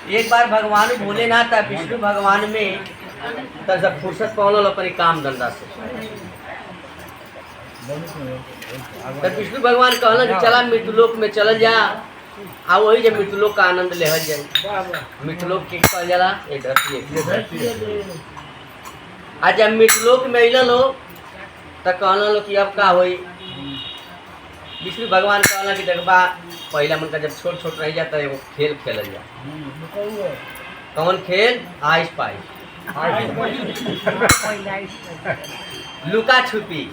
एक बार भगवान भोलेनाथ था विष्णु भगवान में तो जब फुर्सत पौल अपनी काम धंधा से तो विष्णु भगवान कहला कि चला मृत्युलोक में चल जा आ वही जब मृत्युलोक का आनंद लेहल जाए। मृत्युलोक के कहल जाला ये धरती आ जब मृत्युलोक में अइलन लोग तो कहला लोग कि अब का होई। विष्णु भगवान कहला कि देखबा पहला मन का जब छोट छोट रह जाता है वो खेल खेलल जा। कौन खेल? आइस पाइस लुका छुपी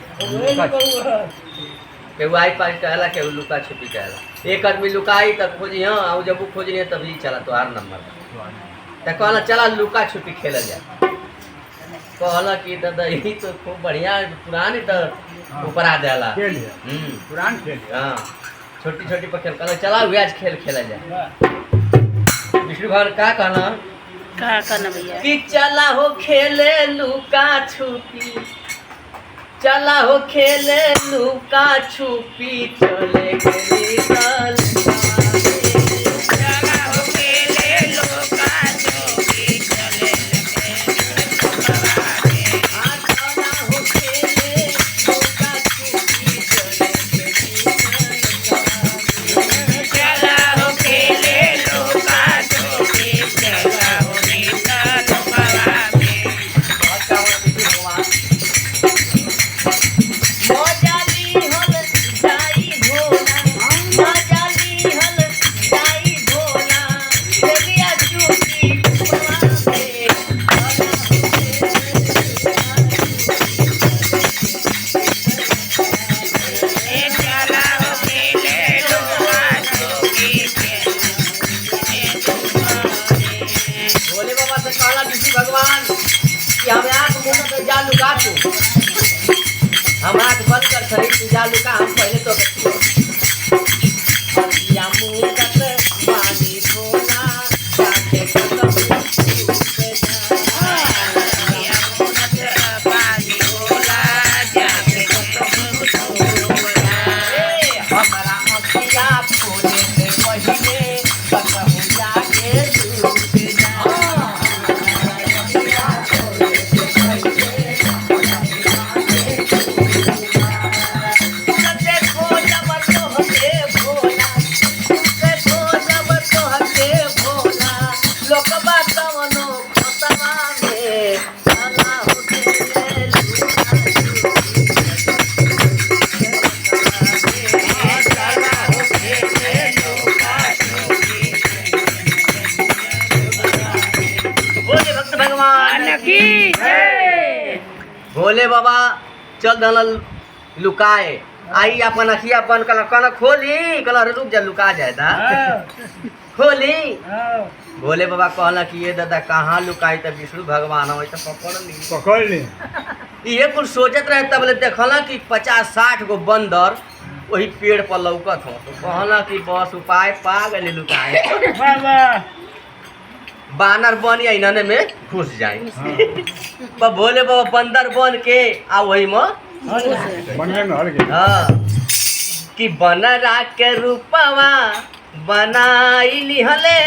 केहू आई पास कहला केहू लुका छुपी कहला। एक आदमी लुकाई तब खोजी हाँ और जब वो खोज रही तभी चला तो हर नंबर तो कहला चला लुका छुपी खेलल जा। कहला कि दादा यही तो खूब बढ़िया पुरानी तो ऊपरा देला पुरान खेल हाँ छोटी छोटी पर खेल कहला चला हुआ आज खेल खेला जा। विष्णु भगवान का कहना भैया कि चला हो खेले लुका छुपी चला हो खेले लुका छुपी चले गली दल चला हो खेले लुका छुपी चले भगवान कि हम आँख मुँह पे जा लुका तू हम आँख बंद कर शरीर तू जा लुका हम पहले तो पानी धोना जाके हमारा अखिया खोले से पहले कसहु जाके भोले बाबा चल दल लुकाए आई अपन अखिया बंद कर कहना खोली कहना रुक जा लुका जाए दा खोली। भोले बाबा कहला कि ये दादा कहाँ लुकाई तब विष्णु भगवान हो तो पकड़ ली ये कुछ सोचत रहे तब देखला कि 50-60 गो बंदर वही पेड़ पर लौकत हो तो कहला कि बस उपाय पा गए लुकाए बानर बन या इन्हने में घुस जाए। पर भोले बाबा बंदर बन के आ वही में हाँ कि बनरा के रूपवा बनाई लिहले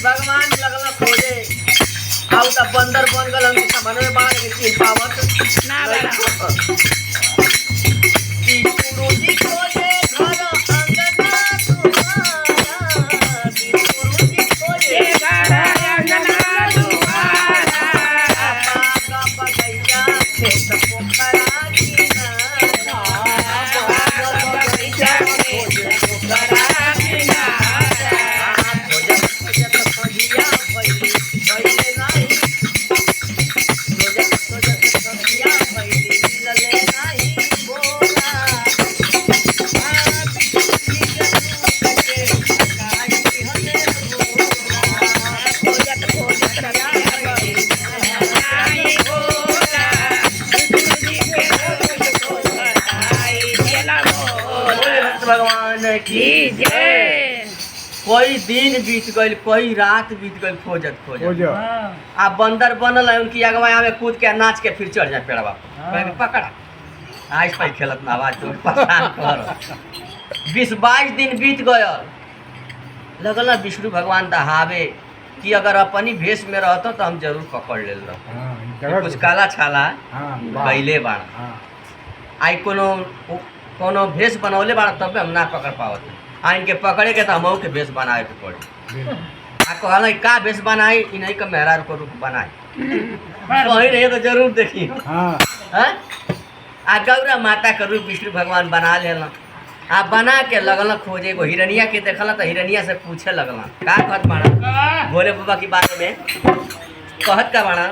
भगवान लगल खोजे आउ त बंदर बन गल मन में बाढ़ के चिन पावत ना कि गुरुजी खोजे घर अंगना दुआरा गुरुजी खोजे घर अंगना दुआरा का बगैया खेत पोखरा किनारा बगैया खेत पोखरा भगवान की जय। कोई दिन बीत गई, कोई रात बीत गई खोजत हो खोजत। जा आ बंदर बनल है उनकी अगवा में कूद के नाच के फिर चढ़ जाए पेड़वा हाँ। पर पकड़ा आइस पाई खेलत ना आवाज तो परेशान कर 20-22 दिन बीत गया। लगल विष्णु भगवान दहावे कि अगर अपनी भेष में रहता तो हम जरूर पकड़ ले हाँ, जगह कुछ काला छाला हाँ, कैले बाण हाँ, आई कोनो भेष बनौले बाण तब हम ना पकड़ पावत आ इनके पकड़े के तो हमहू के भेष बनाए के पड़ी। आ कहल का भेष बनाई इन्हीं का मेहरारू को रूप बनाई कहीं रहे तो जरूर देखी हाँ, हैं? आ गौरा माता का रूप विष्णु भगवान बना लेना आ बना के लगल खोजे एगो हिरनिया के देखल तो हिरनिया से पूछे लगल का कहत बाड़ा भोले बाबा के बारे में कहत का बाड़ा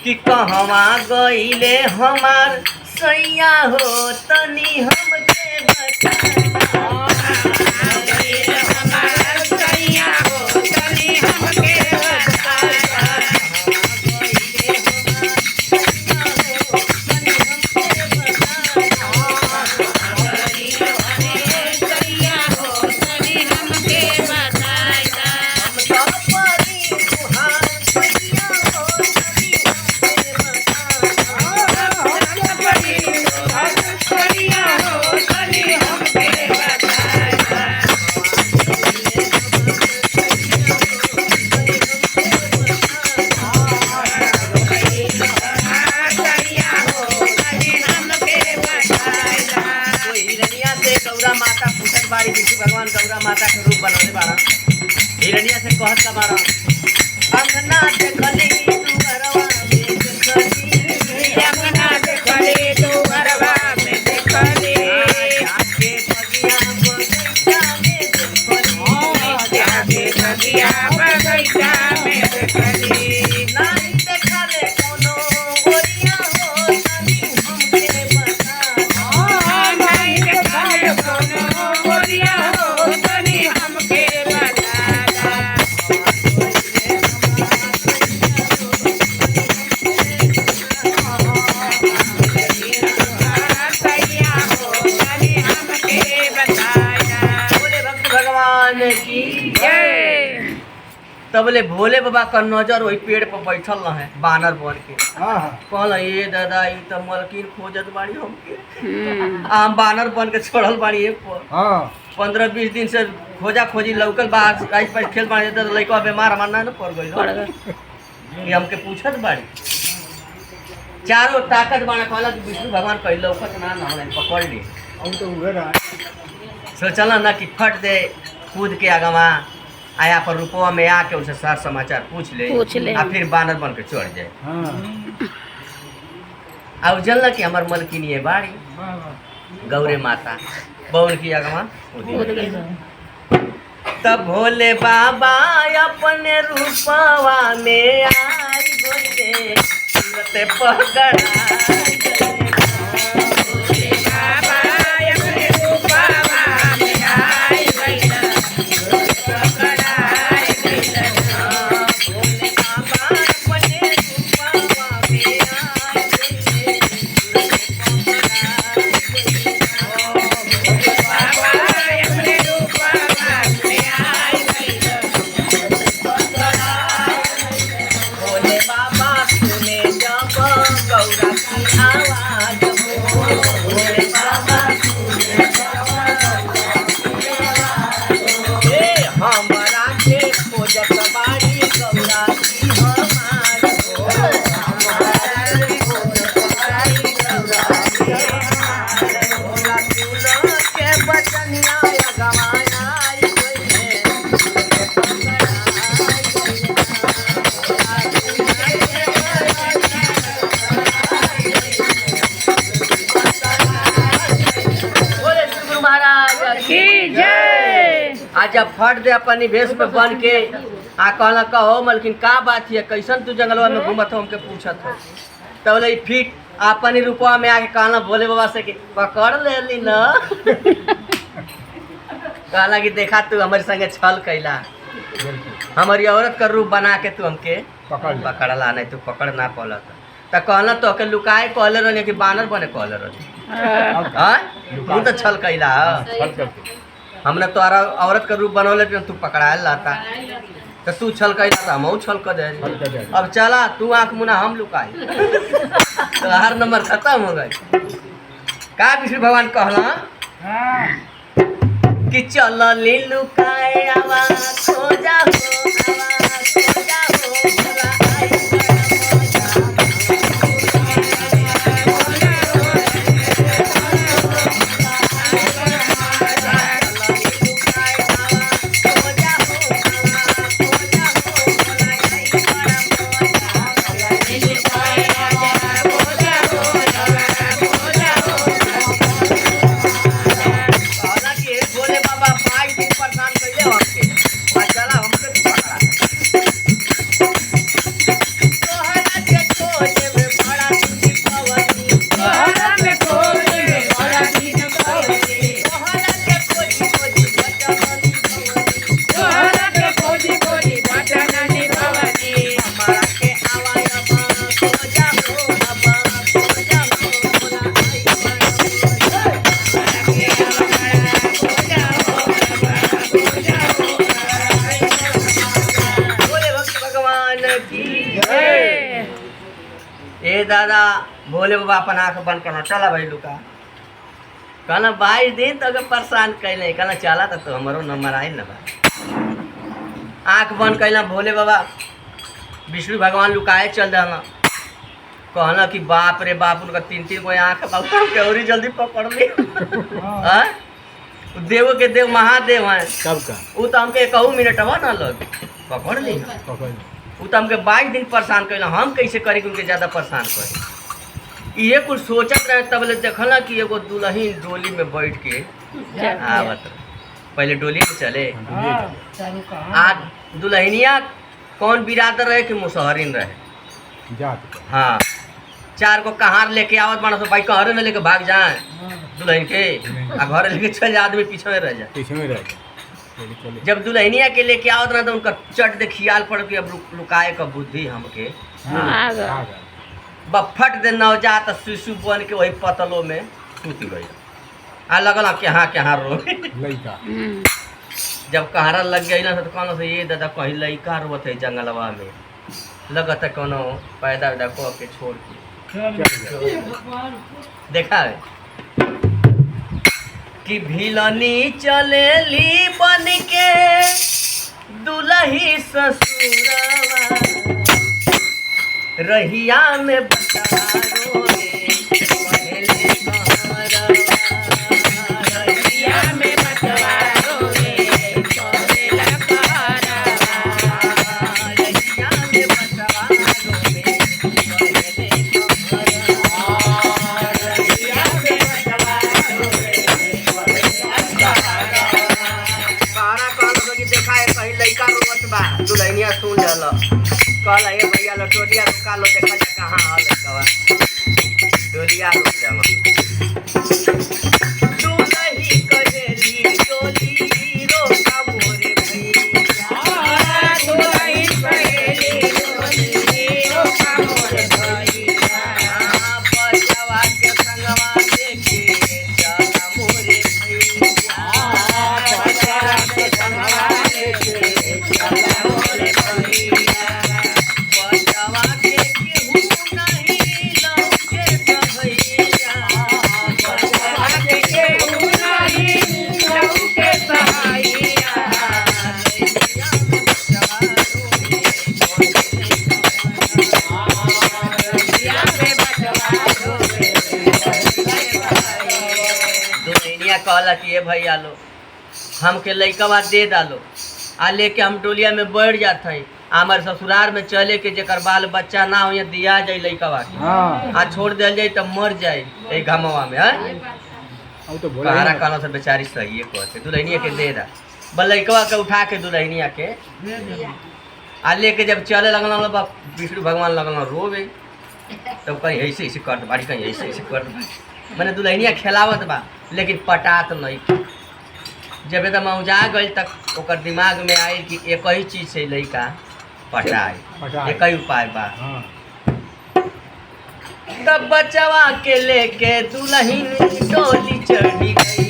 कि कहवा गईले हमार सैया हो तनी हमके बता। बाड़ी विष्णु भगवान गौरा माता के रूप बनौले बाड़ा हिरनिया से कहत का बाड़ा अंगना देखली तू घरवा में देखली अंगना देखली तू घरवा में देखली जाके बगिया बगीचा में देखली जाके बगिया बगीचा में देखली नहीं देखले कोनो ओरिया हो तनी हमके बता। नहीं देखले कोनो ओरिया हो तनी हमके बता। सैया हो तनी हमके बताया। बोले भक्त भगवान की जय। तबले भोले बाबा का नजर वही पेड़ पर बैठल रहे बानर बन के हाँ, हाँ, कहल ये दादा ई तो मलकिन खोजत बाड़ी हमके आम बानर बन के छोड़ल बाड़ी ए पर हाँ, 15-20 दिन से खोजा खोजी लौकल बाहर आइस पाइस खेल बाड़ी तो लइका बीमार हमार ना पड़ गई ये हमके पूछत बाड़ी चारों ताकत बाड़ा कहला कि विष्णु भगवान कह लौकत ना ना हमरा पकड़ ली हम तो उहे रहा सोचल ना कि फट दे कूद के आगवा आया पर रुपवा में आके उनसे सार समाचार पूछ ले आ फिर बानर बन के चढ़ जाए हाँ, अब जनला कि हमार मलकिन ये बाड़ी गौरे माता बउन की अगवा तब भोले बाबा अपने रूपवा में आई गोले तुरते पकड़ा बाबा अपने रूपवा में आई गइला। पकड़ाई गइला। भोले बाबा अपने रूपवा में आई गोले बाबा अपने रूपवा में आई गइला। भोले बाबा सुने जब गौरा की आवाज भोले बाबा ए हमरा के खोजत बाड़ी गौरा की हमार हमरा के खोजत बाड़ी गौरा की हमार भोला सुन के बचनिया गवाया आई कोई बोले श्री गुरु महाराज की जय। आज जब फट दे अपनी भेष पे बन के आ कहला कहो मलकिन का बात है कैसन तू जंगलवा में घूमत हो हमके पूछत हो तब ले फिर अपनी रूपवा में आके कहला भोले बाबा से कि पकड़ ले ली न कहला कि देखा तू हमारे संगे छल कैला हमारी औरत का रूप बना के तू हमके पकड़ ले। पकड़ला नहीं तू पकड़ ना पौलत तो कहला तो के लुकाए कहले रहने कि बानर बने कहले रहने हाँ। हाँ तू तो छल कैला फट करके हमने तो औरत का रूप बनौले तू पकड़ाए लाता तो तू छल कैला तो हम छल कर दे। अब चला तू आंख मुना हम लुकाई तो हर नंबर खत्म हो गए। का विष्णु भगवान कहला कि चल ले लुकाए आवा खो जा हो आवा खो जा हो भला आई ए दादा भोले बाबा अपन आँख बंद करना चला भाई लुका कहना 22 दिन तो अगर परेशान कैले कहना चला तो हमारो नंबर आई ना भाई। आँख बंद कैला भोले बाबा विष्णु भगवान लुकाए चल जाना कहना कि बाप रे बाप उनका 3-3 कोई आँख के और जल्दी पकड़ ली देवो के देव महादेव हैं सबका वो तो हमके 1 मिनट ना लग पकड़ ली वो तो हमके 22 दिन परेशान कैला हम कैसे करें उनके ज़्यादा परेशान करें। ये कुछ सोचत रहे तब ले देखला कि एगो दुल्हन डोली में बैठ के आवत पहले डोली में चले आज दुल्हनिया कौन बिरादर रहे कि मुसहरिन रहे। हाँ 4 को कहार लेके आवत बना तो भाई कहरे में लेके भाग जाए दुल्हन के आ घर लेके चल जाए आदमी पीछे में रह जाए। जब दुल्हनिया के लेके आवत ना तो उनका चट दे खियाल पड़ के अब लुकाए का बुद्धि हमके बफट दे नवजात शिशु बन के वही पतलों में सूत गई आ लगल के हाँ रो जब कहारा लग गई ना तो कहना से ये दादा कहीं लड़का रोत है जंगलवा में लगता कोनो पैदा वैदा कह के छोड़ के देखा है कि भिलनी चलेली बन के दुलही ससुरवा रहिया में बचारो पहले रहिया में बचारो दुल्हनिया सुन जल कल ये भैया लो टोलिया रुका लो देखा जा कहाँ हल कवा टोलिया रुक जावा दुल्ही करेली टोली रोका मोरे भैया दुल्ही करेली टोली रोका मोरे भैया बचवा के संगवा देखे चला मोरे भैया बचवा के संगवा देखे चला कहला कि ये भैया लो हमके लइकवा दे डालो आ लेके हम टोलिया में बैठ जाते हैं हमारे ससुराल में चले के जकर बाल बच्चा ना हो दिया जाए लइकवा के आ छोड़ दिया जाए तब मर जाए घमवा में कहारा कहना से बेचारी सही है कहते दुल्हनिया के दे दा लइकवा के उठा के दुल्हनिया के आ लेके जब चले लगल विष्णु भगवान लगल रोवे तब कहीं ऐसे ऐसे कर बाड़ी कहीं ऐसे ऐसे कर मैंने दुल्हनिया खेलावत बा लेकिन पटात नहीं जब एकदम मौजा गई तक ओकर दिमाग में आई कि एक ही चीज से लड़का पटाए एक ही उपाय बा तब बचवा के लेके दुल्हन डोली चढ़ी गई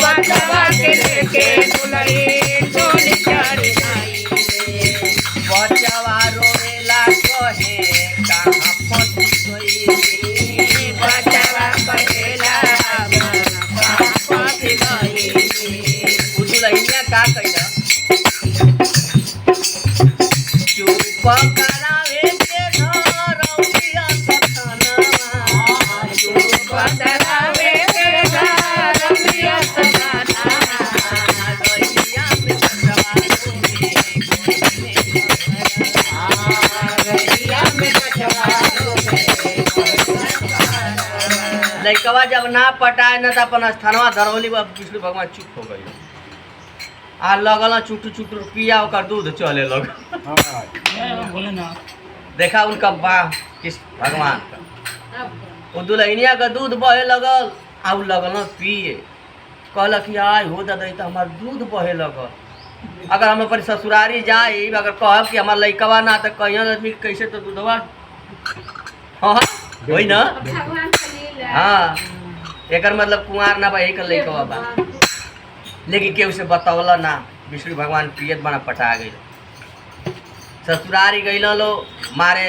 बचवा के लेके दुल्हन डोली चढ़ आई रे। बचवा रोवेला कहे कहाँ फंस गई। बचवा कहेला कहाँ फंस गई। दुल्हनिया का कइला चुप करावे के घरौलिया सखनवा। चुप करावे के घरौलिया सखनवा। गइया में बचवा रोवे गैया में बचवा रोवे। लइकवा जब ना पटाए न त अपन स्थानवा धरौली विष्णु भगवान चुप हो गई। आ लगल चुटू चुटू पिया ओकर दूध चले लग। देखा उनका बा कृष्ण भगवान का वो दुल्हनिया का दूध बहे लगल। आ उ लगल पिए कहल कि आय हो दादा तो हमार दूध बहे लगल। अगर हम अपन ससुरारी जाए अगर कहब कि हमार लइकवा ना तो कहीं आदमी कैसे तो दूधवा हाँ वही ना। भगवान खलीला। हाँ एकर मतलब कुंवार ना बा एक लइकवा बा। लेकिन केहू से बतौला ना विष्णु भगवान पियत बना पटा गई। ससुरारी गई लो मारे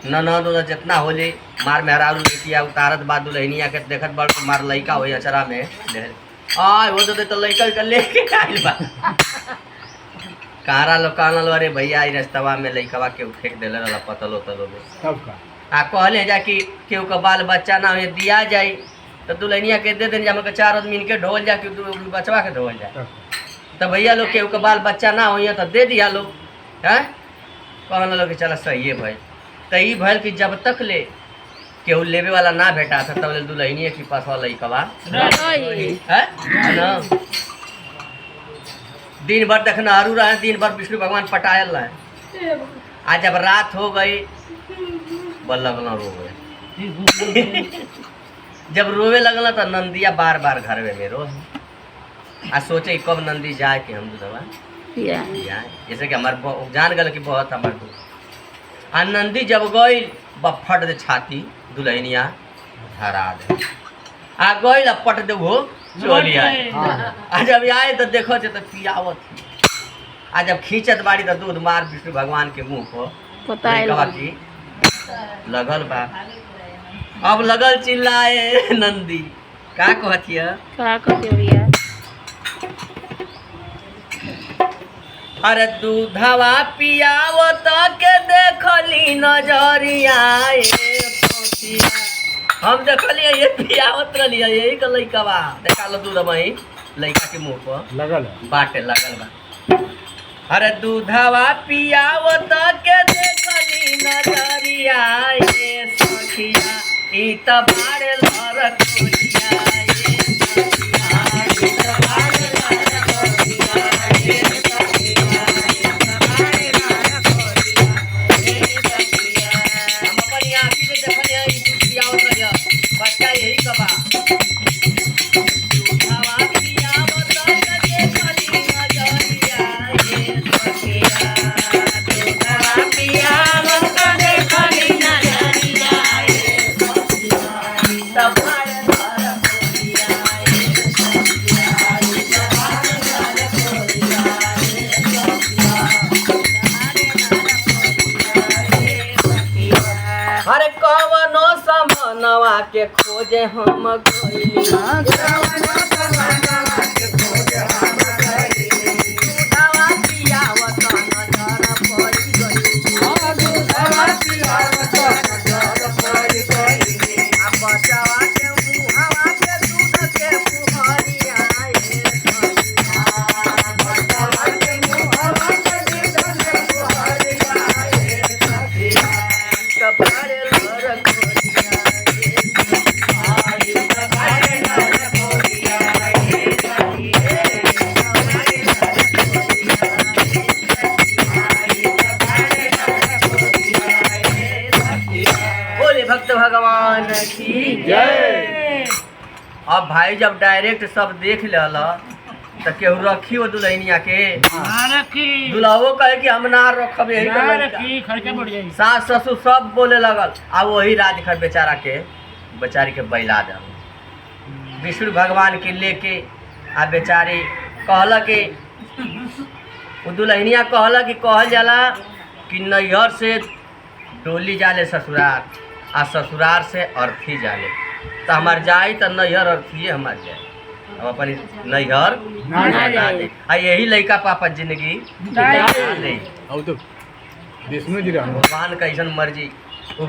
ननद उनद जितना होले मार मेहरारू लेकिया उतारत बाद दुल्हनिया के देखत बड़ मार लइका होई अचरा में ले आय हो दे तो लइका के लेके आइल बा। कारा लो कानल अरे भैया ई रास्तवा में लइकवा के फेंक देले रहला पतलो तलो में। सबका आ कहले जा कि केहू का बाल बच्चा ना हो दिया जाए तो दुल्हनिया के दे देन जा 4 आदमी के ढोल जा के बचवा के ढोल जा। तो भैया लोग केहू का बाल बच्चा ना हो तो दे दिया लोग हैं। कहने लोग कि चलो सही है भाई। तो ई भैल कि जब तक ले केहू लेवे वाला ना भेटा था तब ले दुल्हनिया के पास वाला लइकवा है ना। दिन भर देखना हरू रहे दिन भर विष्णु भगवान पटायल रहे। आज जब रात हो गई बल लगल रोवे। जब रोवे लगल तो नंदिया बार बार घर में रो आ सोचे कब नंदी जाए कि हम दूधवा जाए जैसे कि हमार जान गल कि बहुत हमार दूध। आ नंदी जब गई बफट दे छाती दुल्हनिया धरा दे आ गई पट दे वो चोली आए। आ जब आए तो देखो तो पियावत आ जब खींचत बाड़ी तो दूध मार विष्णु भगवान के मुंह पर की लगल बा। अब लगल चिल्लाए नंदी का कहतिया अरे दूधवा पियावत के देखली नजरिया हम देखलिए ये पियावत रहिए यही का लइकवा देखा लो दूध वही लइका के मुंह पर लगल बाटे लगल बा। अरे दूधवा पियावत के देखली नजरिया ये सखिया ई त बारे लर कोरिया ये सखिया ई त बारे लर कोरिया ये सखिया ई त बारे लर कोरिया ये सखिया। हम अपन आँखी से देखलिए ई दूध पियावत रहिए बच्चा यही कबा। दूधवा पियावत के देखली नजरिया ये सखिया दूधवा पियावत के देखली नजरिया ये सखिया तब बारे लर कोरिया ये सखिया तब बारे लर कोरिया ये सखिया। अरे कवनो समनवा के खोजे हम गइली दूधवा पियावत नजर पड़ी गइली आ बचवा के मुहवा के दूध के फुहरिया ये सखिया बचवा के मुहवा के दूध के फुहरिया ये सखिया तब बारे लर कोरिया ये सखिया तब बारे लर कोरिया ये सखिया तब बारे लर कोरिया ये सखिया तब बारे लर कोरिया ये सखिया। बोले भक्त भगवान की जय। अब भाई जब डायरेक्ट सब देख लेला तो केहू रखी वो दुल्हनिया के दुल्हवो कहे कि हम ना रखब यही के लइका। सास ससुर सब बोले लगल आ वही राजखर बेचारा के बेचारी के बैला दे विष्णु भगवान के लेके आ बेचारी कहला कि वो दुल्हनिया कहला कि कहल जाला कि नैहर से डोली जाले ससुराल आ ससुराल से अर्थी जाले। तो हमार जाई तो नैहर अर्थी हमार जाए, हम अपन नैहर ना जाए। आ यही लड़का पापा जिंदगी ले अब तो विष्णु जी रहना भगवान कैसन मर्जी वो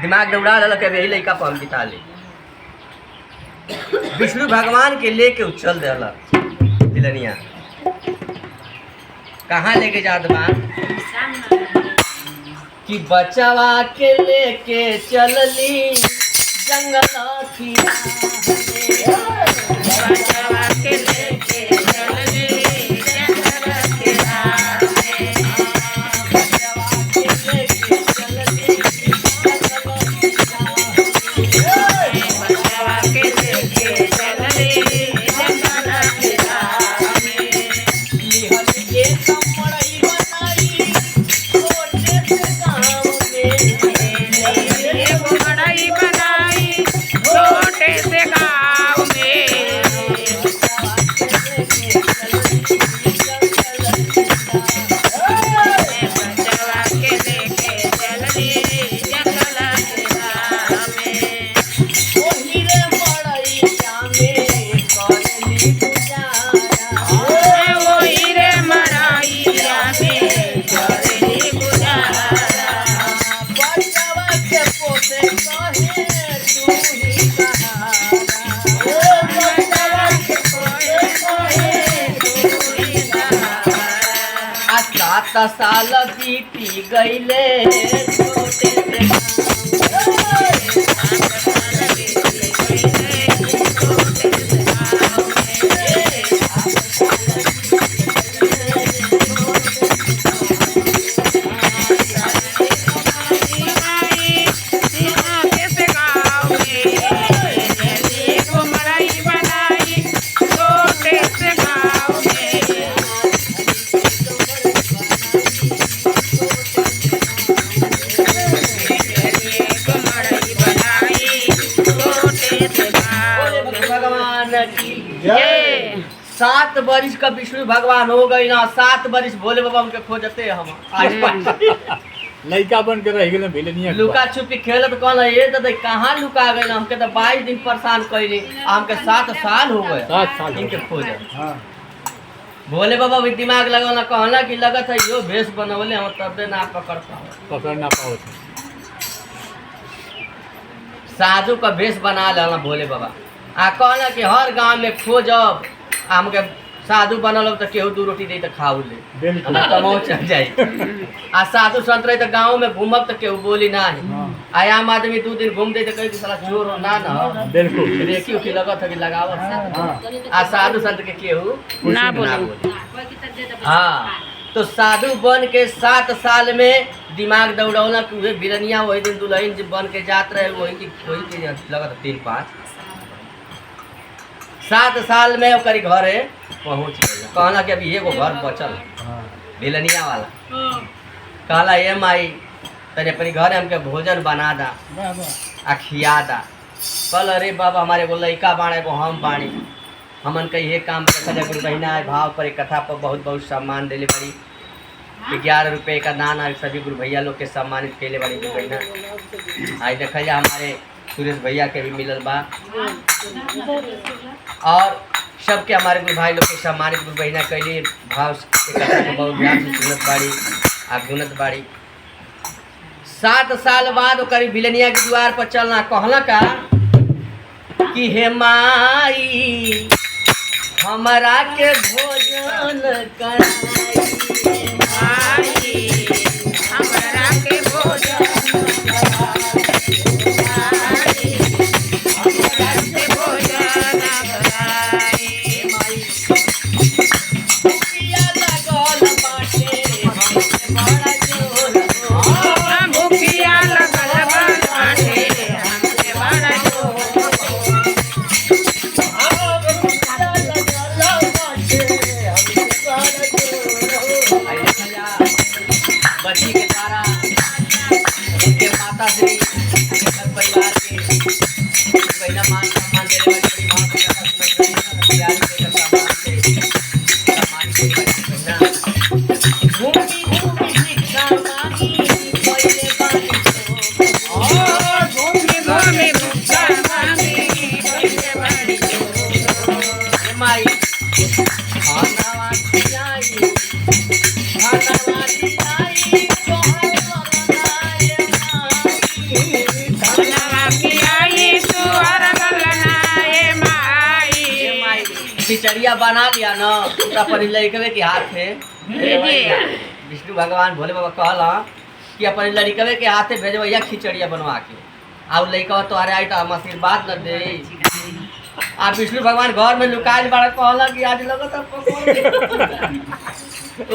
दिमाग दौड़ा दिल कि यही लड़का पर हम बिता ले। विष्णु भगवान के लेके उछल दिल दुल्हनिया कहाँ लेके जात बा कि बचावा के लेके चलली जंगल की बचावा के लेके चलली जंगल के राह में। बचावा के लेके चलली बचावा के लेके चलली जंगल के राह में। निहल के कमरई बनाई छोटे से गाँव में। एगो मड़ई बनाई छोटे से गाँव में। बचावा के लेके चलली जंगल के राह में। ओही रे मड़ईया में करली गुजारा। वही रे मड़ईया में करली गुजारा। बचावा के पोसे कहे तू ही सहारा। बचावा के कोई कोई तू ही सहारा। आ 7 साल बीती गईले छोटे से भगवान की जय। 7 बरिस का विष्णु भगवान हो गई ना, 7 बरिस भोले बाबा उनके खोजते हम आज लड़का बन के रह गए भिलनिया लुका छुपी खेलत कहल ये तो कहाँ लुका गए हमके तो 22 दिन परेशान कैली हमके 7 साल हो गए 7 साल इनके खोज। हाँ भोले बाबा भी दिमाग लगौना कहला कि लगत है यो भेष बनवले हम तबे ना पकड़ पाओ। पकड़ ना पाओ साधु का भेष बना लेना भोले बाबा आ कहला कि हर गांव में खोजब हमके साधु बनल तो केहू 2 रोटी दे तो खाऊ ले बिल्कुल हमार कमाऊ चल जाई। आ साधु संत रहे तो गाँव में घूमब तो केहू बोली ना है। हाँ आयाम आदमी 2 दिन घूम दे तो कही कि साला चोर हो ना ना बिल्कुल रेखी उखी लगत है कि लगावत है। हाँ आ साधु संत के केहू ना ना बोली। बोली। हाँ तो साधु बन के 7 साल में दिमाग दौड़ौना कि उहे बिरनिया वही दिन दुल्हन जब बन के जात रहे वही की लगत 3-5 7 साल में ओकरी घरे पहुँच गई। कहला कि अभी एगो घर बचल हाँ बिलनिया वाला। कहला ये माई तने अपनी घर हमके भोजन बना दा वाह वाह आ खिया दा। कल अरे बाबा हमारे एगो लड़का बाड़ा एगो हम बाड़ी हमन का ये काम गुरु बहिना है भाव पर एक कथा पर बहुत बहुत सम्मान दिले बड़ी। 11 रुपये का दाना सभी गुरु भैया लोग के सम्मानित केले बड़ी गुरु बहिना। आज देखा जा हमारे सुरेश भैया के भी मिलल बा और सबके हमारे गुरु भाई लोग के सम्मानित गुरु बहिना कैली भाव के कथा को बहुत ध्यान से सुनत बाड़ी आ गुनत बाड़ी। 7 साल बाद ओकरी बिलनिया के द्वार पर चलना कहला का कि हे माई हमरा के भोजन कराई। आई हमरा के भोजन कराई। हमरा के भोजन कराई। भुखिया लगल बाटे हमके बड़ा जोर हो। भुखिया लगल बाटे हमके बड़ा जोर। बच्ची के द्वारा उनके माता श्री परिवार के बहना मान सम्मान देने वाली बड़ी माँ को खिचड़िया बना लिया ना तो अपन लड़कवे के हाथ में भेजिए। विष्णु भगवान भोले बाबा कहला कि अपन लड़कवे के हाथ में भेजे भैया खिचड़िया बनवा के और लड़का तो अरे आई तो हम आशीर्वाद न दे। आ विष्णु भगवान घर में लुकाइल बड़ा कहला कि आज लगो तो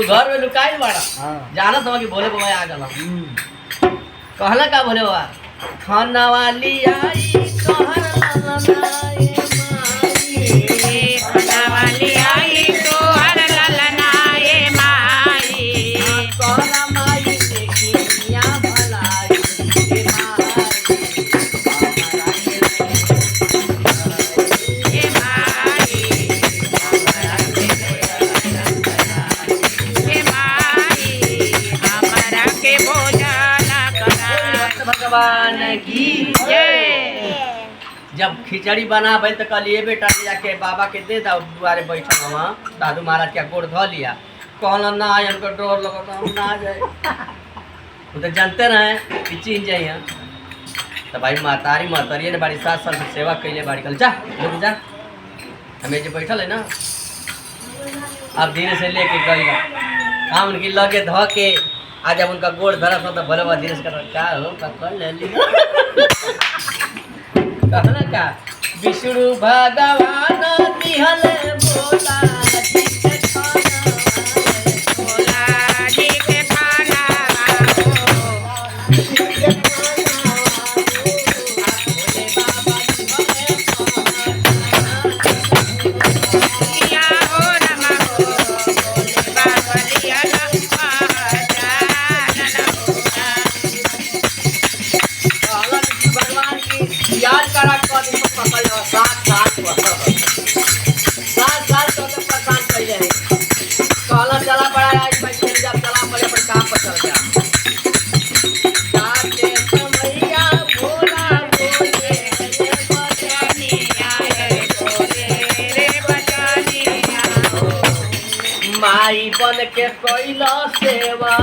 घर में लुकाइल बड़ा हाँ। जाना था कि भोले बाबा आ गला कहला का भोले बाबा खाना वाली आई कहर ललनाए माई खाना वाली आई तो हर ललनाए माई। कहला माई देखिया भलाई हे हे माई हे माई हमरा के भोजन करा। भगवान की जय। जब खिचड़ी बना बैल तो कल ये बेटा ले जाके बाबा के दे दा दुआरे बैठल वहाँ दादू महाराज के गोड़ धो लिया कहला ना आए हमको डर लगता हम ना जाए वो तो जानते रहे कि चीन जाइए तो भाई महतारी ने बाड़ी 7 साल से सेवा कैले बाड़ी कल जा लोग जा हमें जो बैठल है ना अब धीरे से लेके गई हम उनकी लगे धो के आज जब उनका गोड़ धरस हो तो भले बाबा धीरे से कर क्या हो पकड़ ले लिया कहना का विष्णु भगवान दिहले बोला जी के खाना भोला जी के खाना किया हो रमा हो बाबा लिया भगवान की याद करा कर पकड़ लो 7 साल तो परेशान कर ले कहला चला बड़ा आज मैं चल जा चला पड़े पर काम पर चल जा जाते समैया भोला बोले रे बचानिया रे बोले रे बचानिया माई बन के कोइला सेवा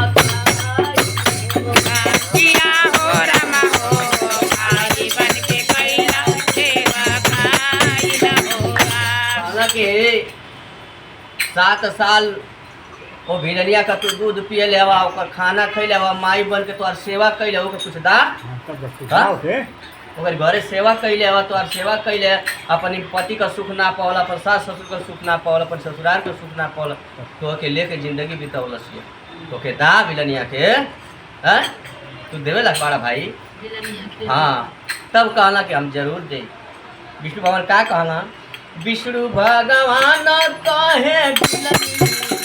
किया हो रमा हो भाई बन के कैला सेवा खाइला होगा। हालांकि 7 साल वो भिड़निया का तू दूध पिए ले हवा ओकर खाना खैले हवा माई बन के तोर सेवा कैले ओकर कुछ दा ओकर घरे सेवा कैले हवा तोर सेवा कैले अपन पति का सुख ना पावला अपन सास ससुर का सुख ना पावला अपन ससुराल का सुख ना पावला तो के लेके जिंदगी बितावलस तो के दा भिड़निया के हैं तू देवे ला पाड़ा भाई हाँ तब कहला कि हम जरूर दे विष्णु भगवान का कहला विष्णु भगवान कहे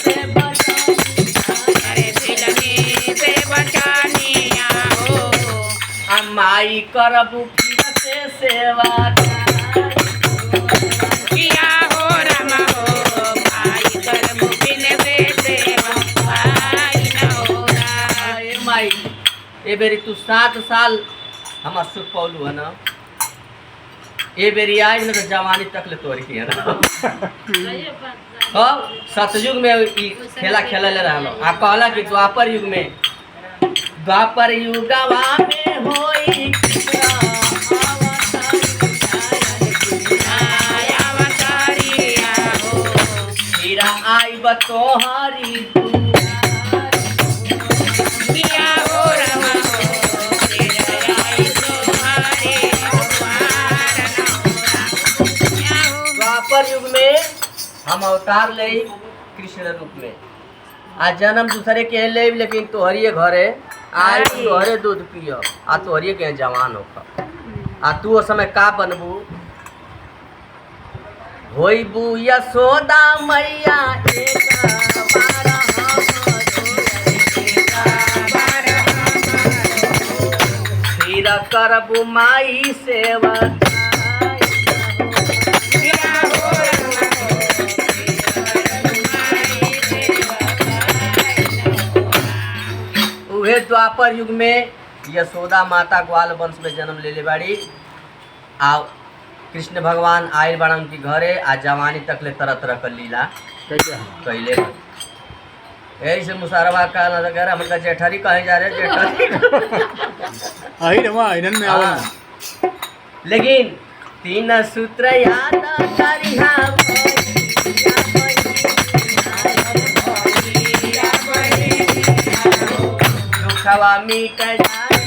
से अरे दिलनी से बचानिया हो माई करबू फिर से सेवा किया हो रमा हो भाई कर मुबिन से सेवा खाइला होगा। ए माई ए बेरी तू 7 साल हमार सुख पौलू है ना ए बेरी आज ना तो जवानी तक ले तोरी की है ना हो सतयुग में ई खेला खेले ले रहलो आ कहला कि द्वापर युग में होई अवतारिया हो हीरा आई बतोहारी किया हो रमा हो तेरा आई तुम्हारे द्वापर युग में हम अवतार ले कृष्ण रूप में आज जन्म दूसरे के ले लेकिन तोहरिए घरे आज तोहरे दूध पियो आ तोहरिए के जवान हो आ तू उस समय का बनबू होइबू यशोदा मैया एक बार फिर करबू माई सेवा उहे द्वापर युग में यशोदा माता ग्वाल वंश में जन्म ले ले बाड़ी आ कृष्ण भगवान आयल बाड़ा उनकी घरे आ जवानी तक ले तरह तरह का लीला कैले यही से मुसारवा का नजर हमका जेठरी कहे जा रहे जेठरी आई रमा आइनन में आवा लेकिन 3 सूत्र याद करिहा भैया दुखवा मिट जाए